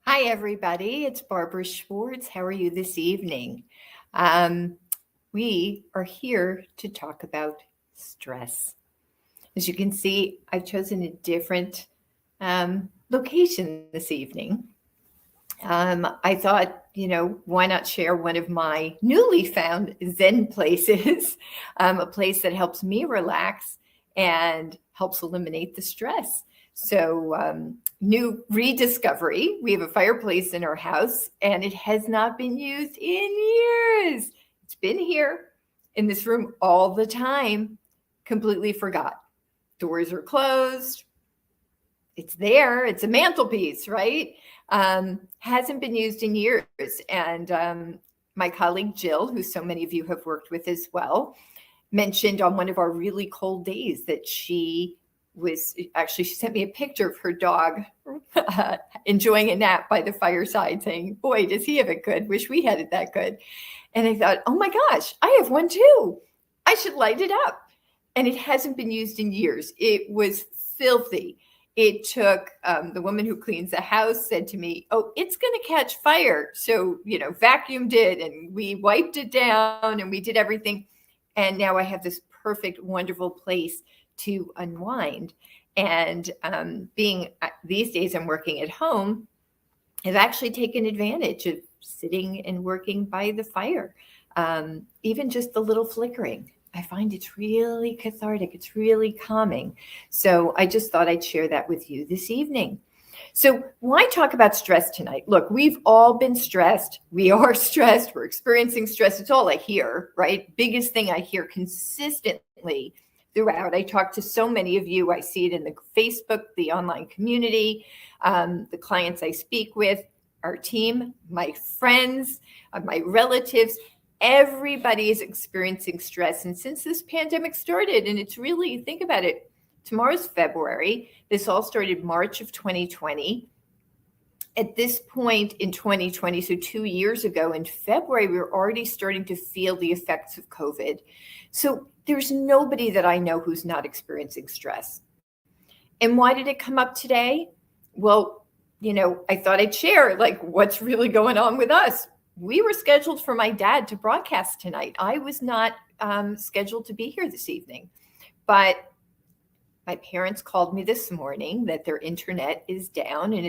Hi, everybody. It's Barbara Schwartz. How are you this evening? Um, we are here to talk about stress. As you can see, I've chosen a different location this evening. I thought, why not share one of my newly found Zen places, a place that helps me relax and helps eliminate the stress. So, new rediscovery. We have a fireplace in our house, and it has not been used in years. It's been here in this room all the time, completely forgot. Doors are closed, it's there. It's a mantelpiece, right? Hasn't been used in years. And my colleague Jill, who so many of you have worked with as well, mentioned on one of our really cold days that she sent me a picture of her dog enjoying a nap by the fireside, saying, "Boy, does he have it good. Wish we had it that good." And I thought, oh my gosh, I have one too. I should light it up. And it hasn't been used in years. It was filthy. It took the woman who cleans the house said to me, "Oh, it's going to catch fire." So, vacuumed it and we wiped it down and we did everything. And now I have this perfect, wonderful place to unwind. And being these days I'm working at home, I've actually taken advantage of sitting and working by the fire. Even just the little flickering, I find it's really cathartic. It's really calming. So I just thought I'd share that with you this evening. So why talk about stress tonight? Look, we've all been stressed. We are stressed. We're experiencing stress. It's all I hear, right? Biggest thing I hear consistently throughout. I talk to so many of you. I see it in the Facebook, the online community, the clients I speak with, our team, my friends, my relatives. Everybody is experiencing stress. And since this pandemic started, and it's really, think about it, tomorrow's February. This all started March of 2020. At this point in 2020, so 2 years ago in February, we were already starting to feel the effects of COVID. So there's nobody that I know who's not experiencing stress. And why did it come up today? Well, I thought I'd share what's really going on with us. We were scheduled for my dad to broadcast tonight. I was not scheduled to be here this evening, but my parents called me this morning that their internet is down, and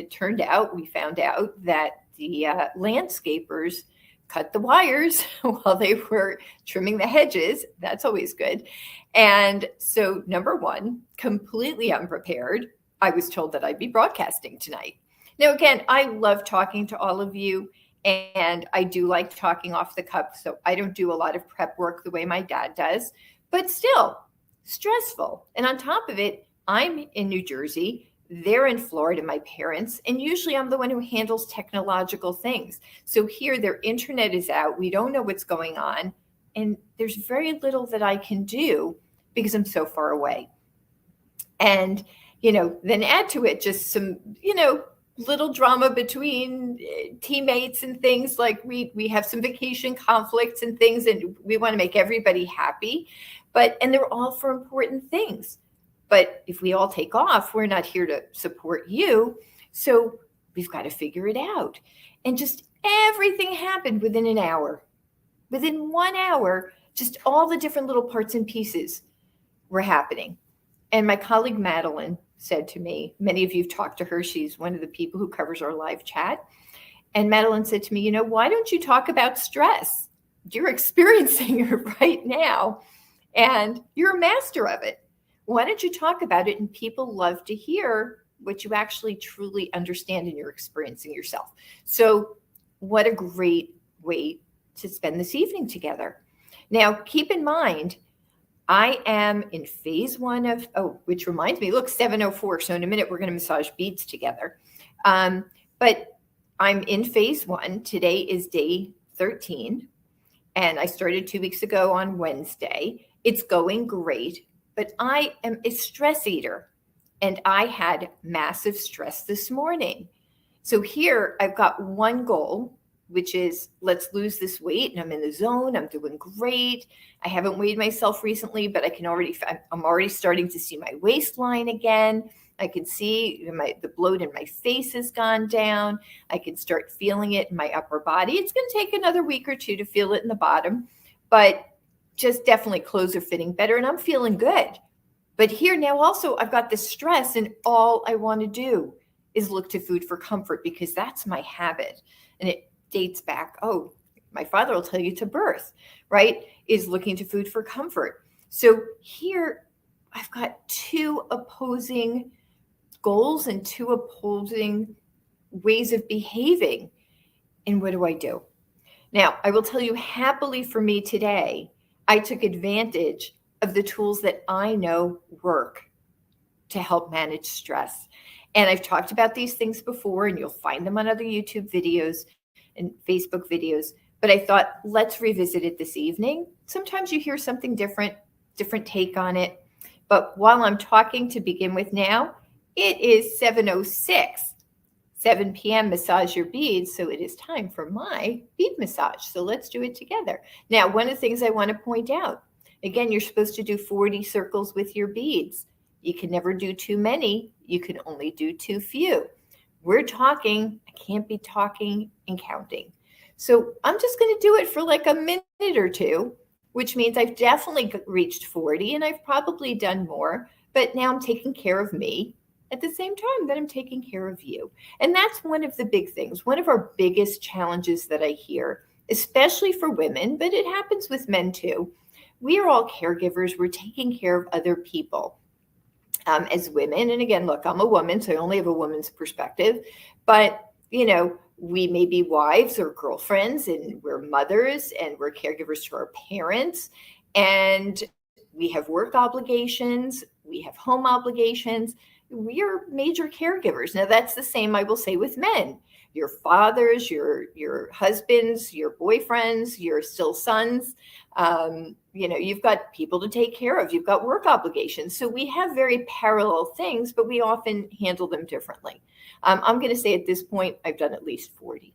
we found out that the landscapers cut the wires while they were trimming the hedges. That's always good. And so, number one, completely unprepared, I was told that I'd be broadcasting tonight. Now, again, I love talking to all of you, and I do like talking off the cuff, so I don't do a lot of prep work the way my dad does, but still stressful. And on top of it, I'm in New Jersey. They're in Florida, my parents, and usually I'm the one who handles technological things. So here their internet is out. We don't know what's going on. And there's very little that I can do because I'm so far away. And, then add to it just some, little drama between teammates and things, like we have some vacation conflicts and things, and we want to make everybody happy, and they're all for important things. But if we all take off, we're not here to support you. So we've got to figure it out. And just everything happened within an hour. Within 1 hour, just all the different little parts and pieces were happening. And my colleague Madeline said to me, many of you have talked to her. She's one of the people who covers our live chat. And Madeline said to me, why don't you talk about stress? You're experiencing it right now, and you're a master of it. Why don't you talk about it? And people love to hear what you actually truly understand and you're experiencing yourself. So what a great way to spend this evening together. Now, keep in mind, I am in phase one of, which reminds me, look, 7:04. So in a minute, we're going to massage beads together. But I'm in phase one. Today is day 13. And I started 2 weeks ago on Wednesday. It's going great, but I am a stress eater. And I had massive stress this morning. So here I've got one goal, which is let's lose this weight. And I'm in the zone. I'm doing great. I haven't weighed myself recently, but I'm already starting to see my waistline again. I can see the bloat in my face has gone down. I can start feeling it in my upper body. It's going to take another week or two to feel it in the bottom, but just definitely clothes are fitting better and I'm feeling good. But here now also I've got this stress and all I want to do is look to food for comfort because that's my habit. And it dates back, my father will tell you to birth, right? Is looking to food for comfort. So here I've got two opposing goals and two opposing ways of behaving. And what do? Now, I will tell you happily for me today, I took advantage of the tools that I know work to help manage stress. And I've talked about these things before, and you'll find them on other YouTube videos and Facebook videos. But I thought, let's revisit it this evening. Sometimes you hear something different take on it. But while I'm talking to begin with now, it is 7:06, 7 p.m. Massage your beads. So it is time for my bead massage. So let's do it together. Now, one of the things I want to point out, again, you're supposed to do 40 circles with your beads. You can never do too many. You can only do too few. We're talking, I can't be talking and counting. So I'm just going to do it for like a minute or two, which means I've definitely reached 40 and I've probably done more, but now I'm taking care of me at the same time that I'm taking care of you. And that's one of the big things. One of our biggest challenges that I hear, especially for women, but it happens with men too. We are all caregivers. We're taking care of other people as women. And again, look, I'm a woman, so I only have a woman's perspective. But, we may be wives or girlfriends, and we're mothers, and we're caregivers to our parents. And we have work obligations. We have home obligations. We are major caregivers. Now, that's the same, I will say, with men. Your fathers, your husbands, your boyfriends, your still sons. You've got people to take care of. You've got work obligations. So we have very parallel things, but we often handle them differently. I'm going to say at this point, I've done at least 40.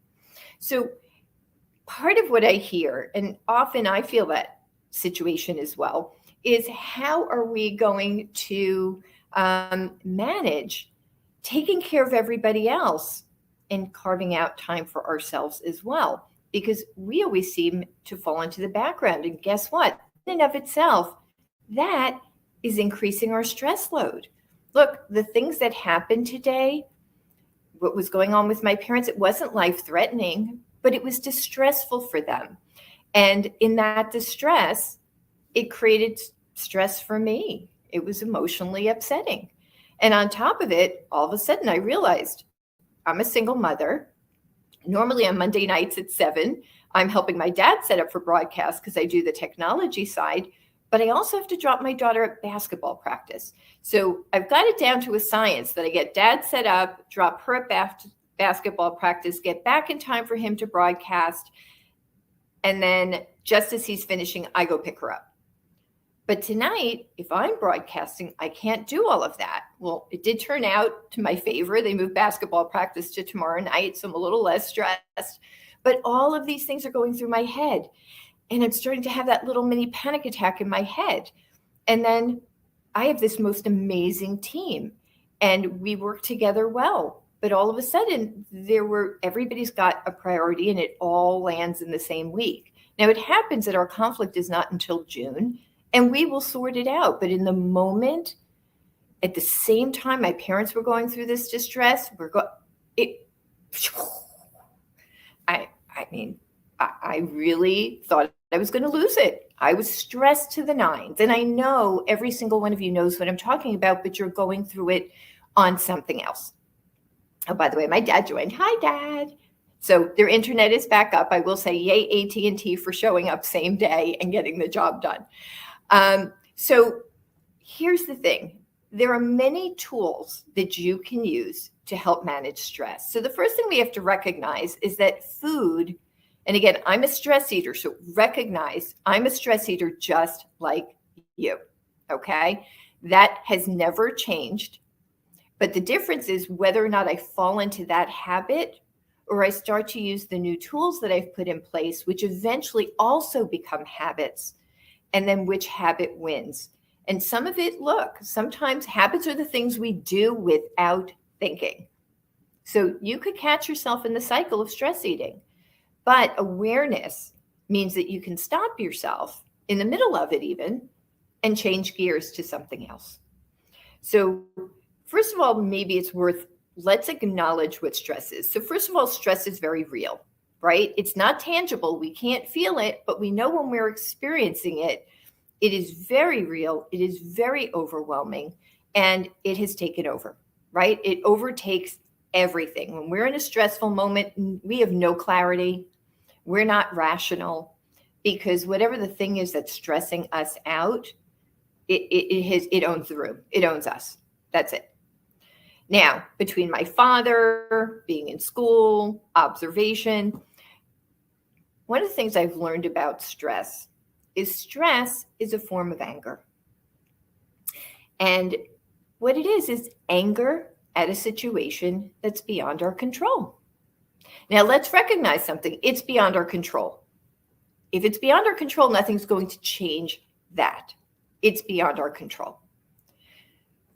So part of what I hear, and often I feel that situation as well, is how are we going to manage taking care of everybody else and carving out time for ourselves as well, because we always seem to fall into the background. And guess what? In and of itself, that is increasing our stress load. Look, the things that happened today, what was going on with my parents, it wasn't life-threatening, but it was distressful for them. And in that distress, it created stress for me. It was emotionally upsetting. And on top of it, all of a sudden I realized I'm a single mother. Normally on Monday nights at 7, I'm helping my dad set up for broadcast because I do the technology side, but I also have to drop my daughter at basketball practice. So I've got it down to a science that I get dad set up, drop her at basketball practice, get back in time for him to broadcast, and then just as he's finishing, I go pick her up. But tonight, if I'm broadcasting, I can't do all of that. Well, it did turn out to my favor. They moved basketball practice to tomorrow night, so I'm a little less stressed. But all of these things are going through my head. And I'm starting to have that little mini panic attack in my head. And then I have this most amazing team, and we work together well. But all of a sudden, everybody's got a priority, and it all lands in the same week. Now, it happens that our conflict is not until June, and we will sort it out. But in the moment, at the same time my parents were going through this distress, I really thought I was going to lose it. I was stressed to the nines. And I know every single one of you knows what I'm talking about, but you're going through it on something else. Oh, by the way, my dad joined. Hi, Dad. So their internet is back up. I will say, yay, AT&T for showing up same day and getting the job done. So here's the thing. There are many tools that you can use to help manage stress. So the first thing we have to recognize is that food, and again, I'm a stress eater, so recognize I'm a stress eater just like you, okay? That has never changed. But the difference is whether or not I fall into that habit or I start to use the new tools that I've put in place, which eventually also become habits, and then which habit wins. And some of it, look, sometimes habits are the things we do without thinking. So you could catch yourself in the cycle of stress eating, but awareness means that you can stop yourself in the middle of it even and change gears to something else. So first of all, maybe it's worth, let's acknowledge what stress is. So first of all, stress is very real, right? It's not tangible. We can't feel it, but we know when we're experiencing it, it is very real. It is very overwhelming, and it has taken over, right? It overtakes everything. When we're in a stressful moment, we have no clarity. We're not rational, because whatever the thing is that's stressing us out, it owns the room. It owns us. That's it. Now, between my father, being in school, observation, one of the things I've learned about stress is a form of anger. And what it is anger at a situation that's beyond our control. Now, let's recognize something. It's beyond our control. If it's beyond our control, nothing's going to change that. It's beyond our control.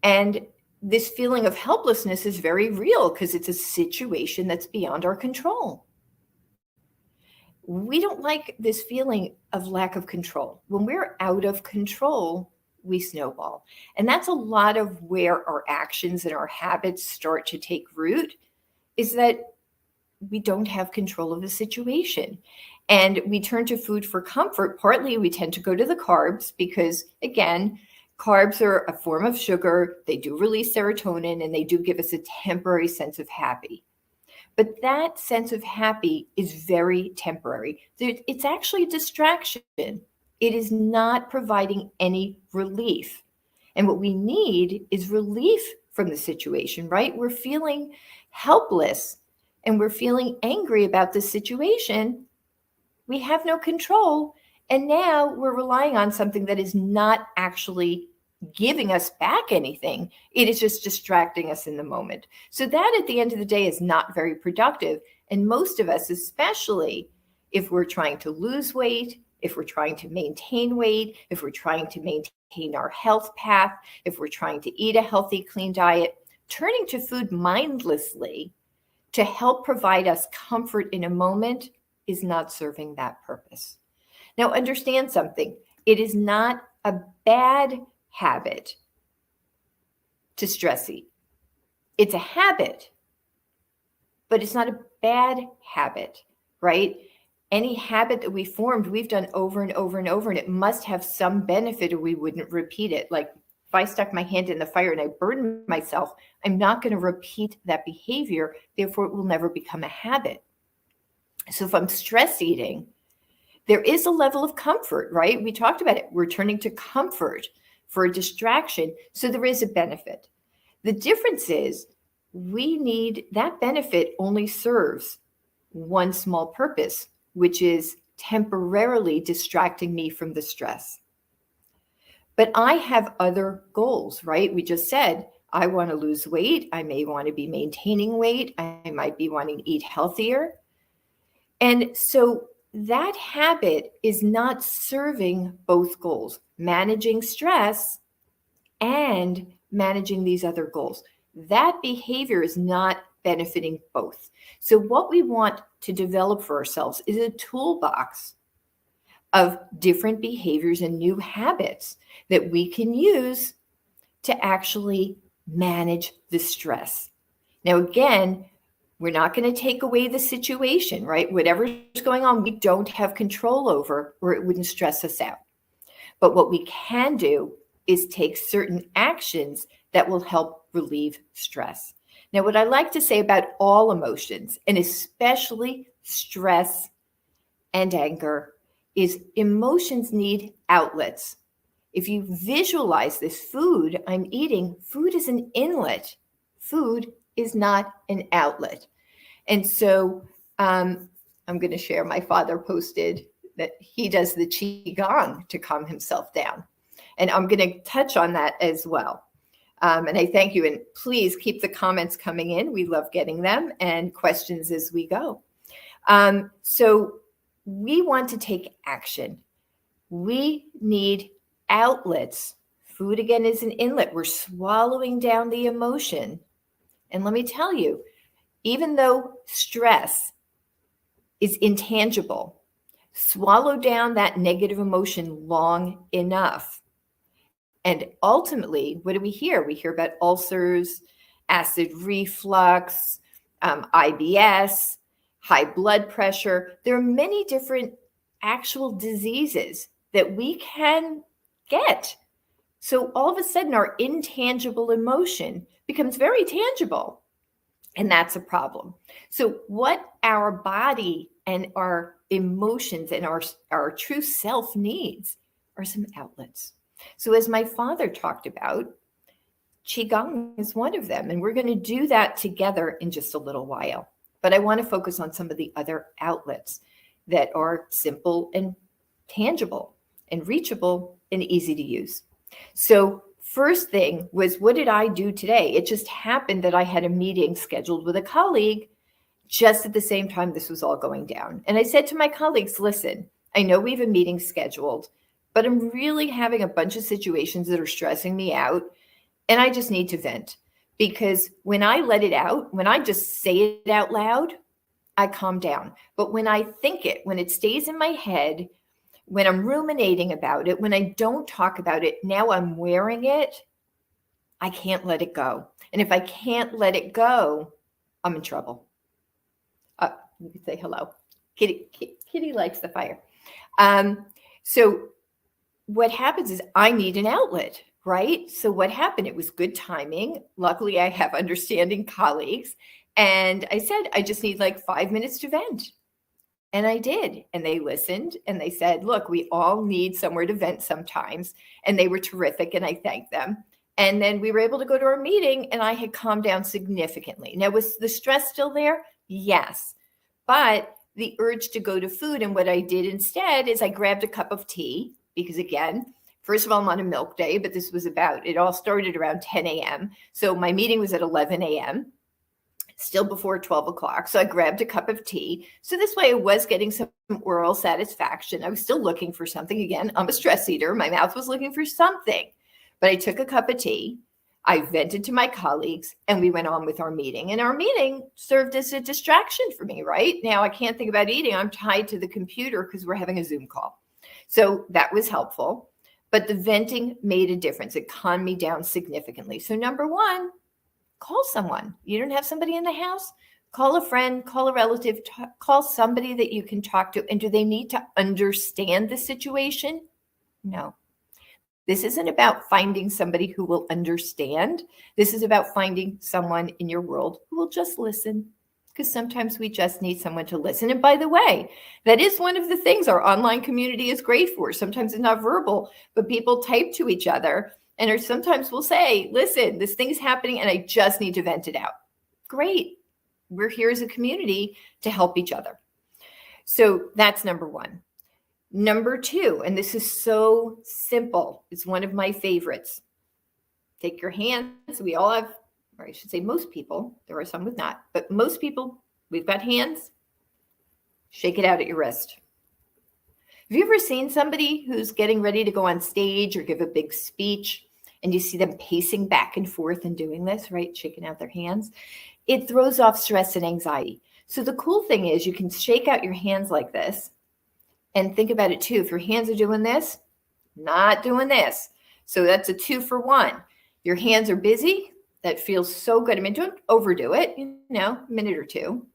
And this feeling of helplessness is very real because it's a situation that's beyond our control. We don't like this feeling of lack of control. When we're out of control, we snowball. And that's a lot of where our actions and our habits start to take root, is that we don't have control of the situation. And we turn to food for comfort. Partly we tend to go to the carbs because, again, carbs are a form of sugar. They do release serotonin, and they do give us a temporary sense of happy. But that sense of happy is very temporary. It's actually a distraction. It is not providing any relief. And what we need is relief from the situation, right? We're feeling helpless and we're feeling angry about the situation. We have no control. And now we're relying on something that is not actually giving us back anything. It is just distracting us in the moment. So that at the end of the day is not very productive. And most of us, especially if we're trying to lose weight, if we're trying to maintain weight, if we're trying to maintain our health path, if we're trying to eat a healthy, clean diet, turning to food mindlessly to help provide us comfort in a moment is not serving that purpose. Now, understand something. It is not a bad habit to stress eat. It's a habit, but it's not a bad habit, right? Any habit that we formed, we've done over and over and over, and it must have some benefit or we wouldn't repeat it. Like if I stuck my hand in the fire and I burned myself, I'm not going to repeat that behavior. Therefore, it will never become a habit. So if I'm stress eating, there is a level of comfort, right? We talked about it. We're turning to comfort for a distraction. So there is a benefit. The difference is that benefit only serves one small purpose, which is temporarily distracting me from the stress. But I have other goals, right? We just said, I want to lose weight. I may want to be maintaining weight. I might be wanting to eat healthier. And so that habit is not serving both goals, managing stress and managing these other goals. That behavior is not benefiting both. So what we want to develop for ourselves is a toolbox of different behaviors and new habits that we can use to actually manage the stress. Now, again, we're not going to take away the situation, right? Whatever's going on, we don't have control over, or it wouldn't stress us out. But what we can do is take certain actions that will help relieve stress. Now, what I like to say about all emotions, and especially stress and anger, is emotions need outlets. If you visualize this food I'm eating, food is an inlet. Food is not an outlet. And so I'm going to share, my father posted that he does the Qigong to calm himself down. And I'm going to touch on that as well. And I thank you. And please keep the comments coming in. We love getting them, and questions as we go. So we want to take action. We need outlets Food, again, is an inlet. We're swallowing down the emotion. And let me tell you, even though stress is intangible, swallow down that negative emotion long enough. And ultimately, what do we hear? We hear about ulcers, acid reflux, IBS, high blood pressure. There are many different actual diseases that we can get. So all of a sudden, our intangible emotion becomes very tangible. And that's a problem. So what our body and our emotions and our true self needs are some outlets. So as my father talked about, Qigong is one of them. And we're going to do that together in just a little while. But I want to focus on some of the other outlets that are simple and tangible and reachable and easy to use. So first thing was, what did I do today? It just happened that I had a meeting scheduled with a colleague just at the same time this was all going down. And I said to my colleagues, listen, I know we have a meeting scheduled, but I'm really having a bunch of situations that are stressing me out. And I just need to vent, because when I let it out, when I just say it out loud, I calm down. But when I think it, when it stays in my head, when I'm ruminating about it, when I don't talk about it, now I'm wearing it, I can't let it go. And if I can't let it go, I'm in trouble. You can say hello. Kitty likes the fire. So what happens is I need an outlet, right? So what happened? It was good timing. Luckily, I have understanding colleagues. And I said, I just need like 5 minutes to vent. And I did. And they listened and they said, look, we all need somewhere to vent sometimes. And they were terrific. And I thanked them. And then we were able to go to our meeting and I had calmed down significantly. Now, was the stress still there? Yes. But the urge to go to food, and what I did instead is I grabbed a cup of tea, because again, first of all, I'm on a milk day, but this was it all started around 10 a.m. So my meeting was at 11 a.m., still before 12 o'clock. So I grabbed a cup of tea. So this way I was getting some oral satisfaction. I was still looking for something. Again, I'm a stress eater. My mouth was looking for something, but I took a cup of tea. I vented to my colleagues and we went on with our meeting. And our meeting served as a distraction for me, right? Now I can't think about eating. I'm tied to the computer because we're having a Zoom call. So that was helpful. But the venting made a difference. It calmed me down significantly. So number one, call someone. You don't have somebody in the house? Call a friend, call a relative, call somebody that you can talk to. And do they need to understand the situation? No. This isn't about finding somebody who will understand. This is about finding someone in your world who will just listen, because sometimes we just need someone to listen. And by the way, that is one of the things our online community is great for. Sometimes it's not verbal, but people type to each other and sometimes we'll say, listen, this thing's happening and I just need to vent it out. Great. We're here as a community to help each other. So that's number one. Number two, and this is so simple. It's one of my favorites. Take your hands. We all have, or I should say most people, there are some with not, but most people, we've got hands. Shake it out at your wrist. Have you ever seen somebody who's getting ready to go on stage or give a big speech and you see them pacing back and forth and doing this, right? Shaking out their hands. It throws off stress and anxiety. So the cool thing is you can shake out your hands like this and think about it too. If your hands are doing this, not doing this. So that's a 2-for-1. Your hands are busy. That feels so good. I mean, don't overdo it, a minute or two.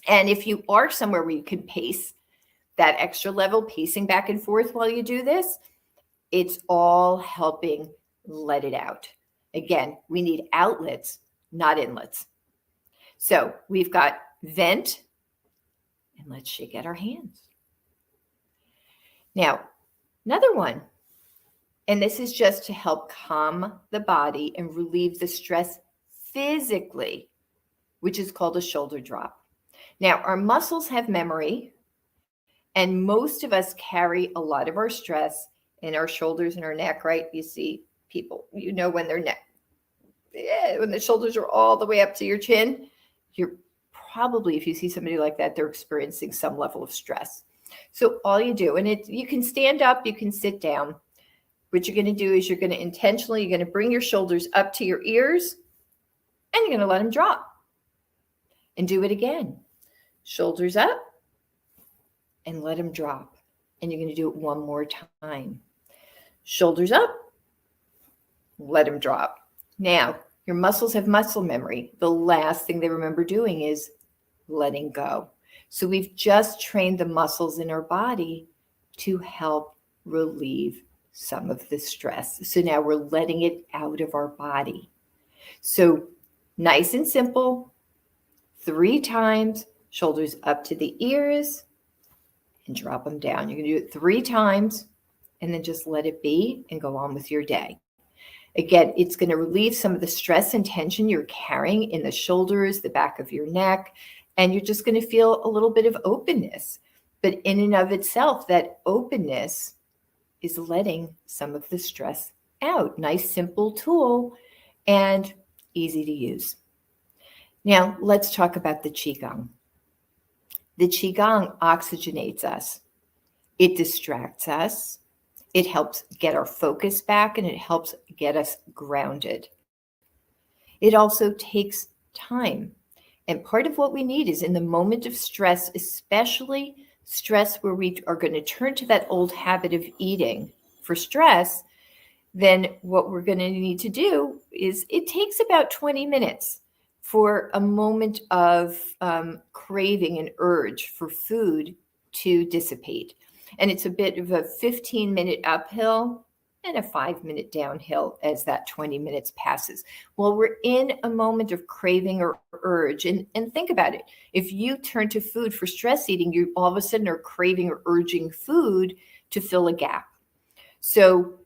And if you are somewhere where you can pace, that extra level, pacing back and forth while you do this, it's all helping let it out. Again, we need outlets, not inlets. So we've got vent, and let's shake out our hands. Now, another one, and this is just to help calm the body and relieve the stress physically, which is called a shoulder drop. Now, our muscles have memory, and most of us carry a lot of our stress in our shoulders and our neck, right? You see people, when their neck, when the shoulders are all the way up to your chin, you're probably, if you see somebody like that, they're experiencing some level of stress. So all you do, and you can stand up, you can sit down, what you're going to do is you're going to bring your shoulders up to your ears, and you're going to let them drop. And do it again. Shoulders up and let them drop. And you're going to do it one more time. Shoulders up, let them drop. Now, your muscles have muscle memory. The last thing they remember doing is letting go. So we've just trained the muscles in our body to help relieve some of the stress. So now we're letting it out of our body. So nice and simple, 3 times, shoulders up to the ears and drop them down. You're going to do it 3 times and then just let it be and go on with your day. Again, it's going to relieve some of the stress and tension you're carrying in the shoulders, the back of your neck, and you're just going to feel a little bit of openness. But in and of itself, that openness is letting some of the stress out. Nice, simple tool and easy to use. Now, let's talk about the Qigong. The Qigong oxygenates us. It distracts us. It helps get our focus back, and it helps get us grounded. It also takes time. And part of what we need is in the moment of stress, especially stress where we are going to turn to that old habit of eating for stress, then what we're going to need to do is it takes about 20 minutes for a moment of craving and urge for food to dissipate. And it's a bit of a 15-minute uphill and a 5-minute downhill as that 20 minutes passes. Well, we're in a moment of craving or urge. And think about it. If you turn to food for stress eating, you all of a sudden are craving or urging food to fill a gap. So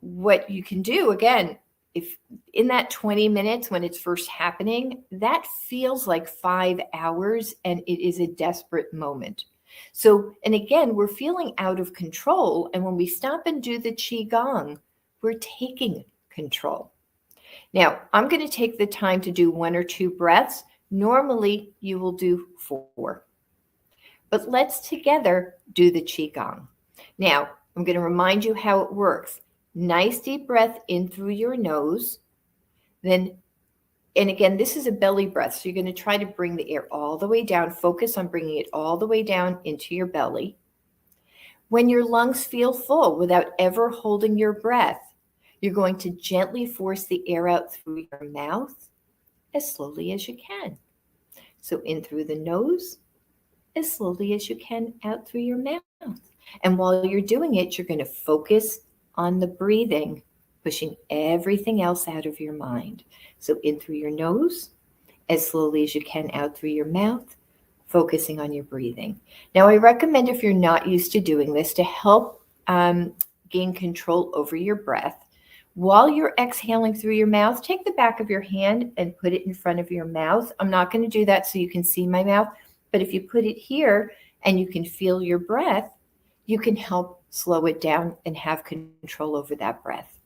what you can do, again, if in that 20 minutes when it's first happening, that feels like 5 hours and it is a desperate moment. So, and again, we're feeling out of control. And when we stop and do the Qigong, we're taking control. Now, I'm going to take the time to do 1 or 2 breaths. Normally, you will do 4. But let's together do the Qigong. Now, I'm going to remind you how it works. Nice deep breath in through your nose. Then, and again, this is a belly breath. So you're going to try to bring the air all the way down. Focus on bringing it all the way down into your belly. When your lungs feel full without ever holding your breath, you're going to gently force the air out through your mouth as slowly as you can. So in through the nose, as slowly as you can out through your mouth. And while you're doing it, you're going to focus on the breathing, pushing everything else out of your mind. So in through your nose, as slowly as you can out through your mouth, focusing on your breathing. Now, I recommend if you're not used to doing this to help gain control over your breath. While you're exhaling through your mouth, take the back of your hand and put it in front of your mouth. I'm not going to do that so you can see my mouth, but if you put it here and you can feel your breath, you can help slow it down and have control over that breath.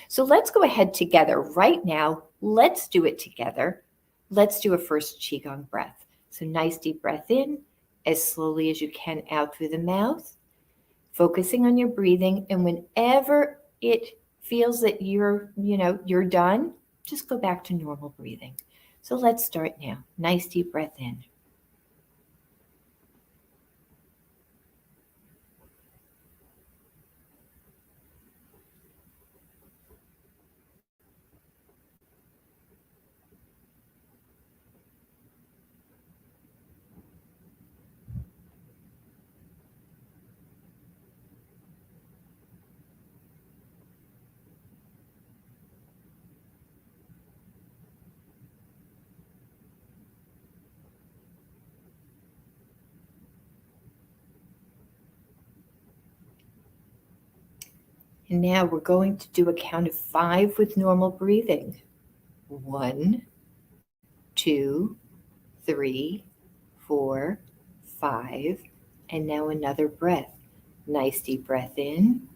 So let's go ahead together right now. Let's do it together. Let's do a first Qigong breath. So nice deep breath in, as slowly as you can out through the mouth, focusing on your breathing. And whenever it feels that you're done, just go back to normal breathing. So let's start now. Nice deep breath in. And now we're going to do a count of 5 with normal breathing. 1, 2, 3, 4, 5. And now another breath. Nice deep breath in.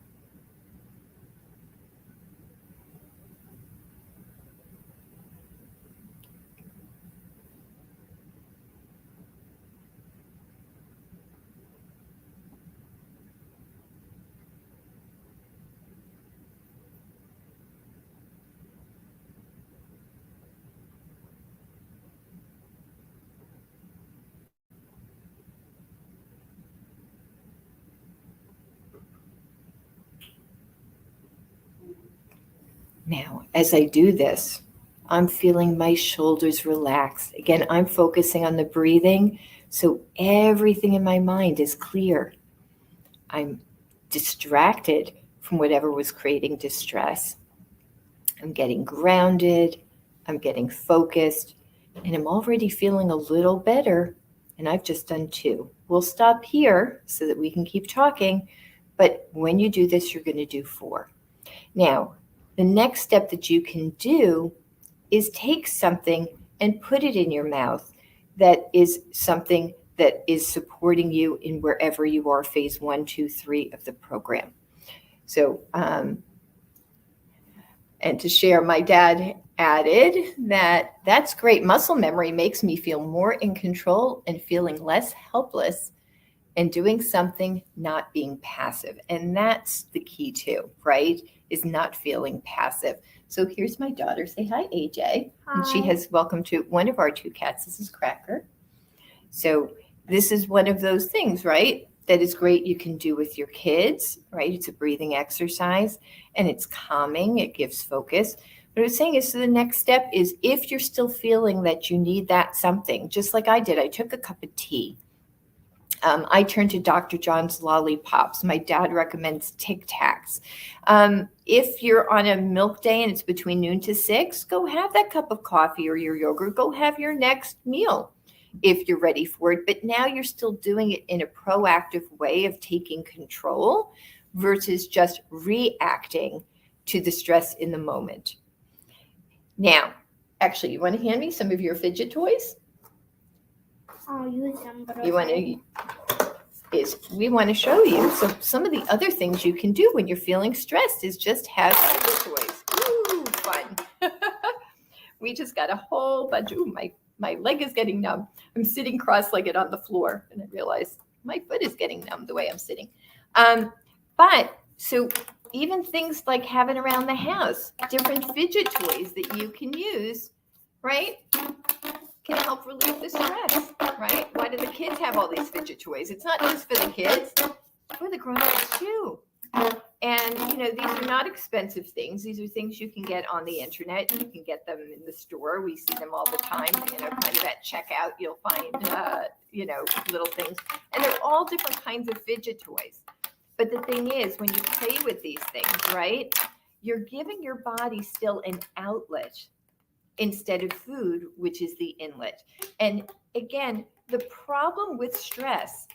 Now, as I do this, I'm feeling my shoulders relax. Again, I'm focusing on the breathing, so everything in my mind is clear. I'm distracted from whatever was creating distress. I'm getting grounded, I'm getting focused, and I'm already feeling a little better. And I've just done 2. We'll stop here so that we can keep talking. But when you do this, you're going to do 4. Now, the next step that you can do is take something and put it in your mouth that is something that is supporting you in wherever you are, phase 1, 2, 3 of the program. So, and to share, my dad added that that's great. Muscle memory makes me feel more in control and feeling less helpless and doing something, not being passive. And that's the key too, right? Is not feeling passive. So here's my daughter. Say hi, AJ. Hi. And she has welcomed to one of our 2 cats. This is Cracker. So this is one of those things, right? That is great you can do with your kids, right? It's a breathing exercise and it's calming. It gives focus. What I was saying is, so the next step is, if you're still feeling that you need that something, just like I did, I took a cup of tea. I turned to Dr. John's lollipops. My dad recommends Tic Tacs. If you're on a milk day and it's between noon to 6, go have that cup of coffee or your yogurt. Go have your next meal if you're ready for it. But now you're still doing it in a proactive way of taking control versus just reacting to the stress in the moment. Now, actually, you want to hand me some of your fidget toys? I'll use them. But we want to show you some of the other things you can do when you're feeling stressed is just have fidget toys. Ooh, fun. We just got a whole bunch. Ooh, my leg is getting numb. I'm sitting cross-legged on the floor, and I realize my foot is getting numb the way I'm sitting. But so even things like having around the house, different fidget toys that you can use, right, can help relieve the stress, right? Why do the kids have all these fidget toys? It's not just for the kids, it's for the grown-ups too. And, these are not expensive things. These are things you can get on the internet. You can get them in the store. We see them all the time, kind of at checkout, you'll find, little things. And they're all different kinds of fidget toys. But the thing is, when you play with these things, right, you're giving your body still an outlet instead of food, which is the inlet. And again, the problem with stress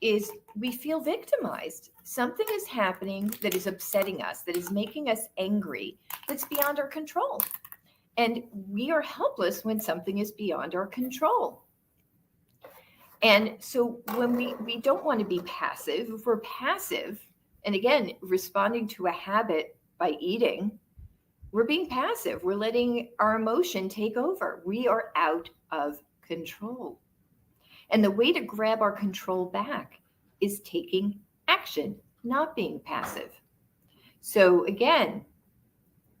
is we feel victimized. Something is happening that is upsetting us, that is making us angry, that's beyond our control. And we are helpless when something is beyond our control. And so when we don't want to be passive, if we're passive, and again, responding to a habit by eating, we're being passive. We're letting our emotion take over. We are out of control. And the way to grab our control back is taking action, not being passive. So again,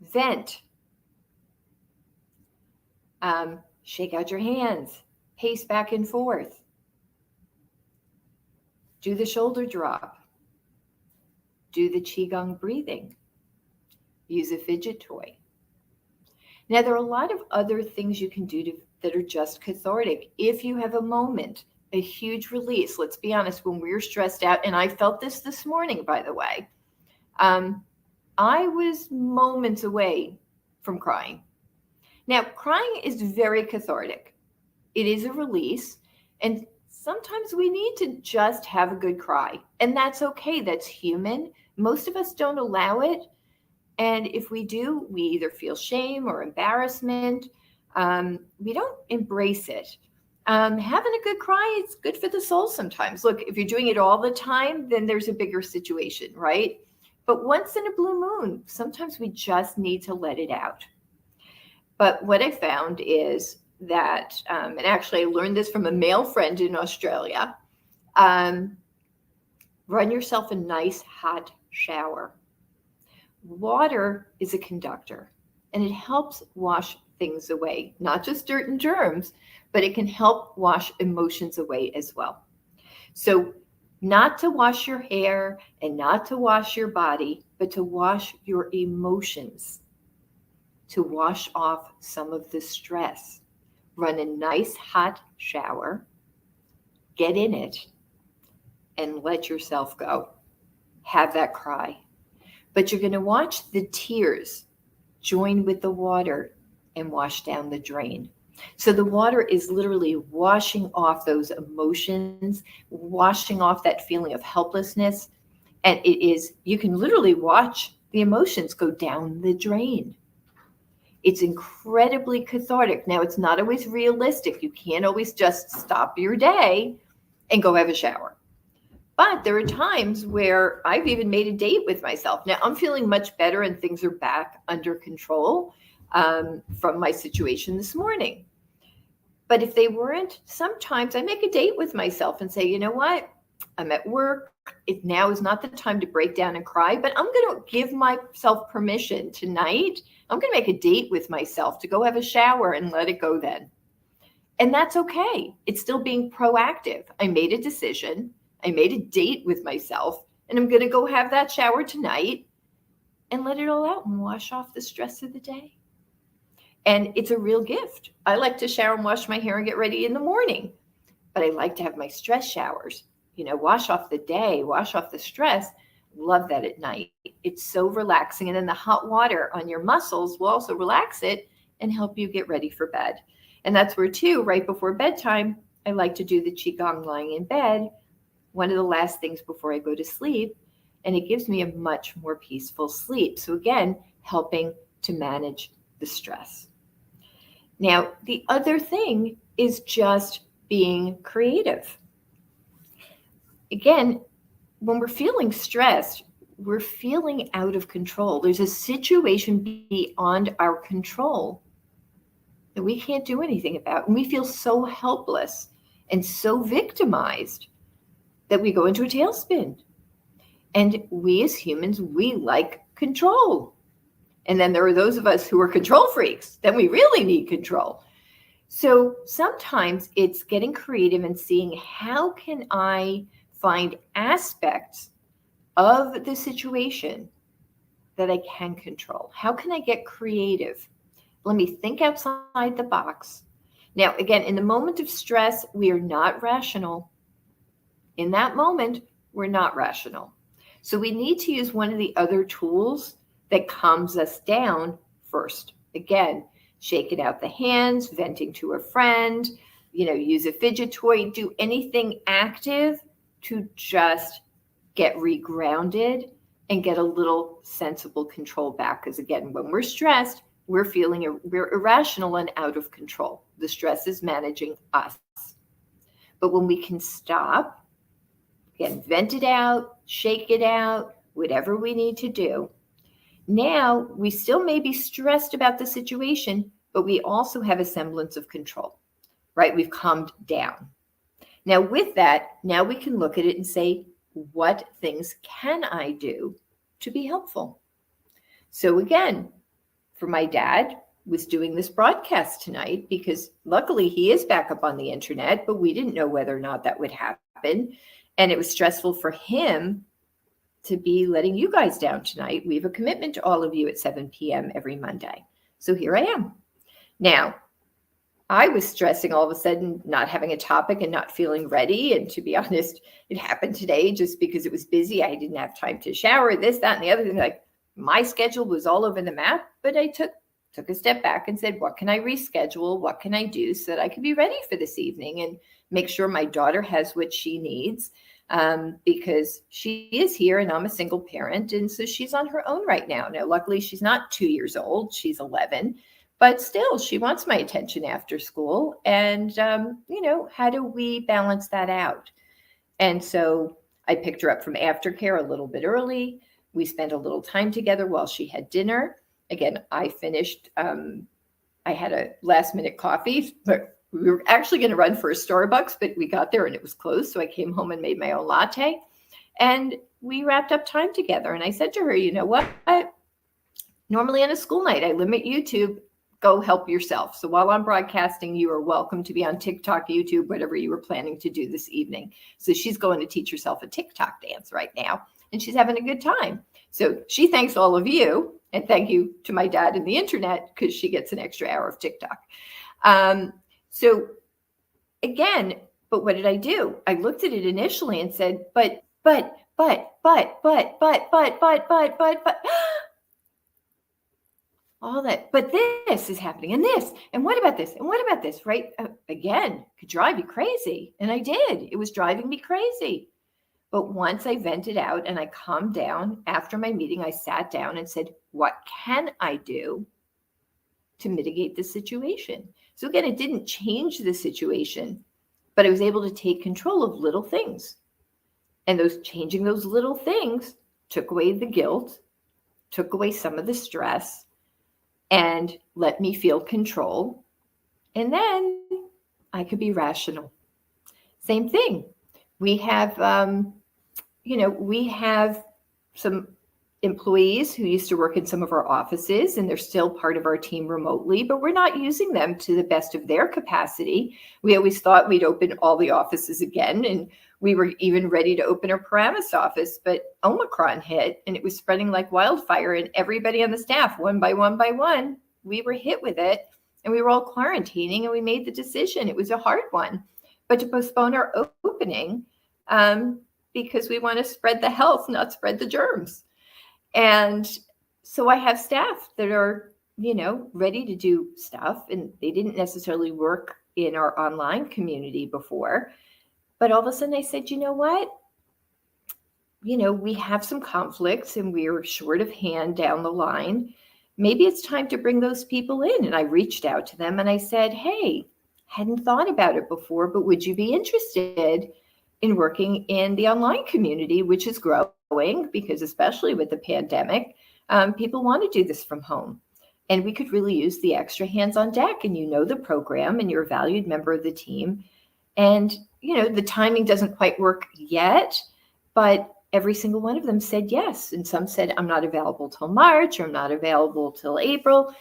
vent, shake out your hands, pace back and forth, do the shoulder drop, do the Qigong breathing, use a fidget toy. Now, there are a lot of other things you can do that are just cathartic. If you have a moment, a huge release, let's be honest, when we're stressed out, and I felt this morning, by the way, I was moments away from crying. Now, crying is very cathartic. It is a release, and sometimes we need to just have a good cry, and that's okay. That's human. Most of us don't allow it. And if we do, we either feel shame or embarrassment. We don't embrace it. Having a good cry is good for the soul sometimes. Look, if you're doing it all the time, then there's a bigger situation, right? But once in a blue moon, sometimes we just need to let it out. But what I found is that, and actually I learned this from a male friend in Australia, run yourself a nice hot shower. Water is a conductor, and it helps wash things away, not just dirt and germs, but it can help wash emotions away as well. So not to wash your hair and not to wash your body, but to wash your emotions. to wash off some of the stress. Run a nice hot shower, get in it, and let yourself go. Have that cry. But you're going to watch the tears join with the water and wash down the drain. So the water is literally washing off those emotions, washing off that feeling of helplessness. And you can literally watch the emotions go down the drain. It's incredibly cathartic. Now, it's not always realistic. You can't always just stop your day and go have a shower. But there are times where I've even made a date with myself. Now, I'm feeling much better and things are back under control from my situation this morning. But if they weren't, sometimes I make a date with myself and say, you know what? I'm at work. Now is not the time to break down and cry, but I'm going to give myself permission tonight. I'm going to make a date with myself to go have a shower and let it go then. And that's okay. It's still being proactive. I made a decision. I made a date with myself, and I'm going to go have that shower tonight and let it all out and wash off the stress of the day. And it's a real gift. I like to shower and wash my hair and get ready in the morning, but I like to have my stress showers, wash off the day, wash off the stress. Love that at night. It's so relaxing. And then the hot water on your muscles will also relax it and help you get ready for bed. And that's where, too, right before bedtime, I like to do the Qigong lying in bed, one of the last things before I go to sleep. And it gives me a much more peaceful sleep. So again, helping to manage the stress. Now, the other thing is just being creative. Again, when we're feeling stressed, we're feeling out of control. There's a situation beyond our control that we can't do anything about. And we feel so helpless and so victimized that we go into a tailspin. And we as humans, we like control. And then there are those of us who are control freaks. Then we really need control. So sometimes it's getting creative and seeing how can I find aspects of the situation that I can control. How can I get creative? Let me think outside the box. Now, again, in the moment of stress, we are not rational. In that moment, we're not rational. So we need to use one of the other tools that calms us down first. Again, shaking out the hands, venting to a friend, use a fidget toy, do anything active to just get regrounded and get a little sensible control back. Because again, when we're stressed, we're irrational and out of control. The stress is managing us. But when we can stop, again, vent it out, shake it out, whatever we need to do. Now, we still may be stressed about the situation, but we also have a semblance of control, right? We've calmed down. Now, with that, now we can look at it and say, what things can I do to be helpful? So again, for my dad, was doing this broadcast tonight because luckily he is back up on the internet, but we didn't know whether or not that would happen. And it was stressful for him to be letting you guys down tonight. We have a commitment to all of you at 7 p.m. every Monday. So here I am. Now, I was stressing all of a sudden, not having a topic and not feeling ready. And to be honest, it happened today just because it was busy. I didn't have time to shower, this, that, and the other thing. Like my schedule was all over the map, but I took a step back and said, what can I reschedule? What can I do so that I can be ready for this evening and make sure my daughter has what she needs? Because she is here and I'm a single parent. And so she's on her own right now. Now, luckily, she's not 2 years old. She's 11. But still, she wants my attention after school. And, how do we balance that out? And so I picked her up from aftercare a little bit early. We spent a little time together while she had dinner. Again, I finished, I had a last minute coffee, but we were actually going to run for a Starbucks, but we got there and it was closed. So I came home and made my own latte and we wrapped up time together. And I said to her, you know what? Normally on a school night, I limit YouTube. Go help yourself. So while I'm broadcasting, you are welcome to be on TikTok, YouTube, whatever you were planning to do this evening. So she's going to teach herself a TikTok dance right now. and she's having a good time. So she thanks all of you, and thank you to my dad and the internet because she gets an extra hour of TikTok. So again, but what did I do? I looked at it initially and said, but, all that, but this is happening and this, and what about this? And what about this, right? Again, could drive you crazy. And I did. It was driving me crazy. But once I vented out and I calmed down after my meeting, I sat down and said, what can I do to mitigate the situation? So again, it didn't change the situation, but I was able to take control of little things. And changing those little things took away the guilt, took away some of the stress, and let me feel control. And then I could be rational. Same thing. We have, we have some employees who used to work in some of our offices, and they're still part of our team remotely, but we're not using them to the best of their capacity. We always thought we'd open all the offices again, and we were even ready to open our Paramus office, but Omicron hit and it was spreading like wildfire, and everybody on the staff, one by one, we were hit with it, and we were all quarantining, and we made the decision. It was a hard one, but to postpone our opening because we want to spread the health, not spread the germs. And so I have staff that are, ready to do stuff, and they didn't necessarily work in our online community before. But all of a sudden I said, you know what? We have some conflicts and we're short of hand down the line. Maybe it's time to bring those people in. And I reached out to them and I said, hey, hadn't thought about it before, but would you be interested in working in the online community, which is growing because especially with the pandemic, people want to do this from home. And we could really use the extra hands on deck, and the program and you're a valued member of the team. And, the timing doesn't quite work yet, but every single one of them said yes. And some said, I'm not available till March, or I'm not available till April,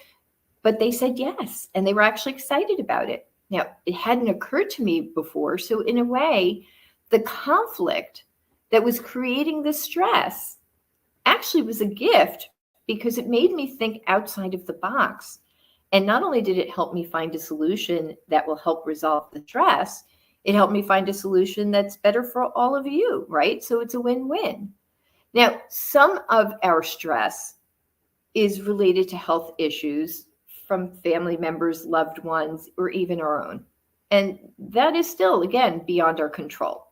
but they said yes. And they were actually excited about it. Now, it hadn't occurred to me before. So in a way, the conflict that was creating the stress actually was a gift because it made me think outside of the box. And not only did it help me find a solution that will help resolve the stress, it helped me find a solution that's better for all of you, right? So it's a win-win. Now, some of our stress is related to health issues from family members, loved ones, or even our own. And that is still, again, beyond our control.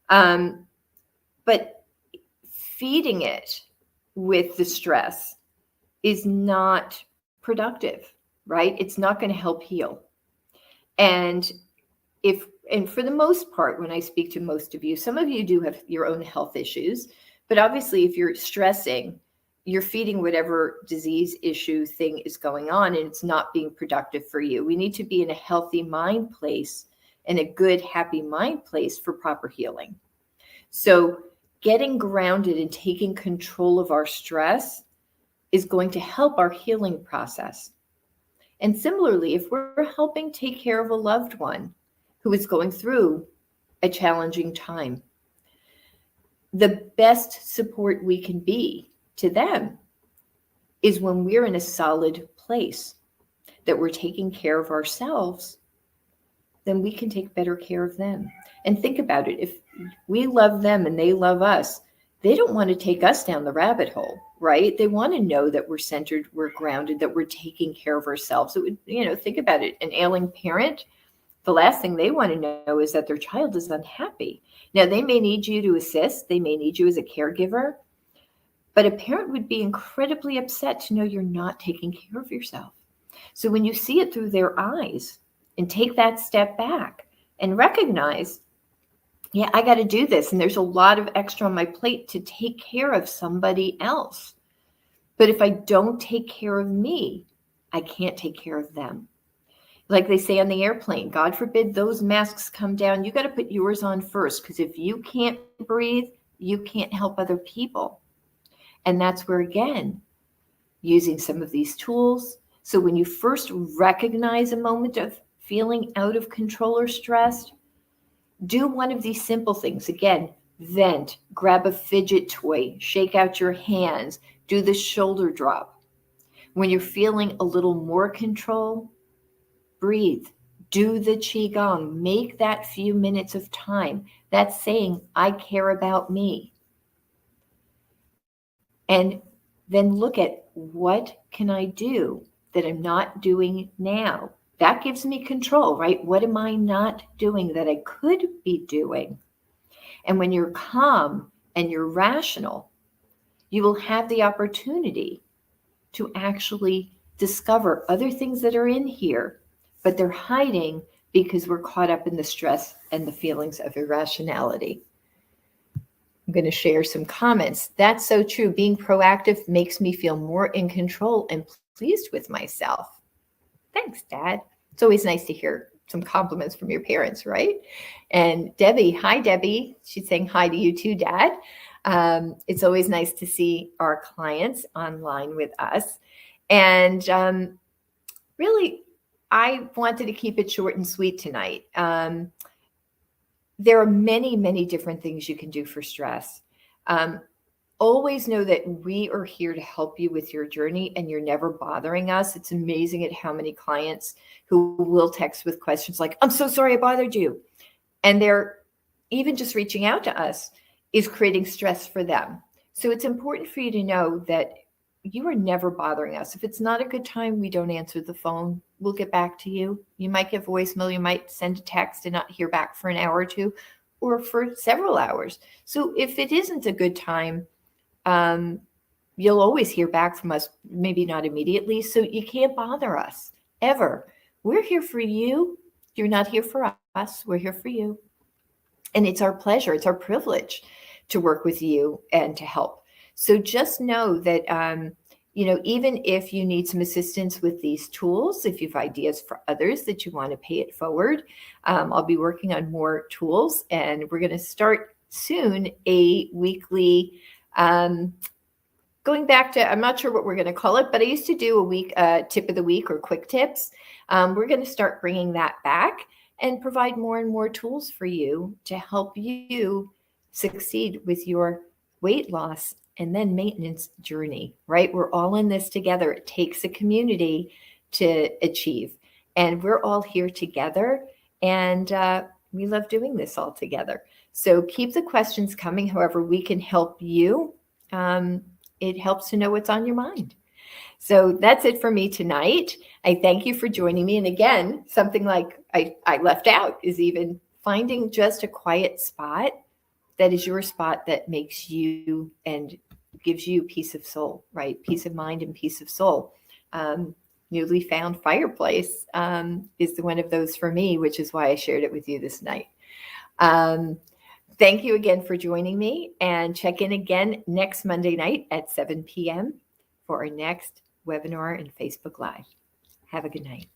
But feeding it with the stress is not productive, right? It's not going to help heal. And for the most part, when I speak to most of you, some of you do have your own health issues, but obviously if you're stressing, you're feeding whatever disease issue thing is going on, and it's not being productive for you. We need to be in a healthy mind place and a good, happy mind place for proper healing. So getting grounded and taking control of our stress is going to help our healing process. And similarly, if we're helping take care of a loved one who is going through a challenging time, the best support we can be to them is when we're in a solid place, that we're taking care of ourselves, then we can take better care of them. And think about it. If we love them and they love us, they don't want to take us down the rabbit hole, right? They want to know that we're centered, we're grounded, that we're taking care of ourselves. It would, think about it. An ailing parent, the last thing they want to know is that their child is unhappy. Now, they may need you to assist. They may need you as a caregiver. But a parent would be incredibly upset to know you're not taking care of yourself. So when you see it through their eyes and take that step back and recognize, yeah, I got to do this. And there's a lot of extra on my plate to take care of somebody else. But if I don't take care of me, I can't take care of them. Like they say on the airplane, God forbid those masks come down. You got to put yours on first, because if you can't breathe, you can't help other people. And that's where, again, using some of these tools. So when you first recognize a moment of feeling out of control or stressed, do one of these simple things. Again, vent, grab a fidget toy, shake out your hands, do the shoulder drop. When you're feeling a little more control, breathe, do the Qigong, make that few minutes of time. That's saying, I care about me. And then look at what can I do that I'm not doing now? That gives me control, right? What am I not doing that I could be doing? And when you're calm and you're rational, you will have the opportunity to actually discover other things that are in here, but they're hiding because we're caught up in the stress and the feelings of irrationality. I'm going to share some comments. That's so true. Being proactive makes me feel more in control and pleased with myself. Thanks, Dad. It's always nice to hear some compliments from your parents, right? And Debbie, hi, Debbie. She's saying hi to you too, Dad. It's always nice to see our clients online with us. And really, I wanted to keep it short and sweet tonight. There are many, many different things you can do for stress. Always know that we are here to help you with your journey and you're never bothering us. It's amazing at how many clients who will text with questions like, I'm so sorry I bothered you. And they're even just reaching out to us is creating stress for them. So it's important for you to know that you are never bothering us. If it's not a good time, we don't answer the phone. We'll get back to you. You might get voicemail. You might send a text and not hear back for an hour or two or for several hours. So if it isn't a good time, you'll always hear back from us, maybe not immediately. So you can't bother us ever. We're here for you. You're not here for us. We're here for you. And it's our pleasure. It's our privilege to work with you and to help. So just know that, even if you need some assistance with these tools, if you have ideas for others that you want to pay it forward, I'll be working on more tools. And we're going to start soon a weekly, going back to, I'm not sure what we're going to call it, but I used to do a week tip of the week or quick tips. We're going to start bringing that back and provide more and more tools for you to help you succeed with your weight loss and then maintenance journey, right? We're all in this together. It takes a community to achieve. And we're all here together. And we love doing this all together. So keep the questions coming. However, we can help you. It helps to know what's on your mind. So that's it for me tonight. I thank you for joining me. And again, something like I left out is even finding just a quiet spot that is your spot that makes you and gives you peace of soul, right? Peace of mind and peace of soul. Newly found fireplace is one of those for me, which is why I shared it with you this night. Thank you again for joining me, and check in again next Monday night at 7 p.m. for our next webinar and Facebook Live. Have a good night.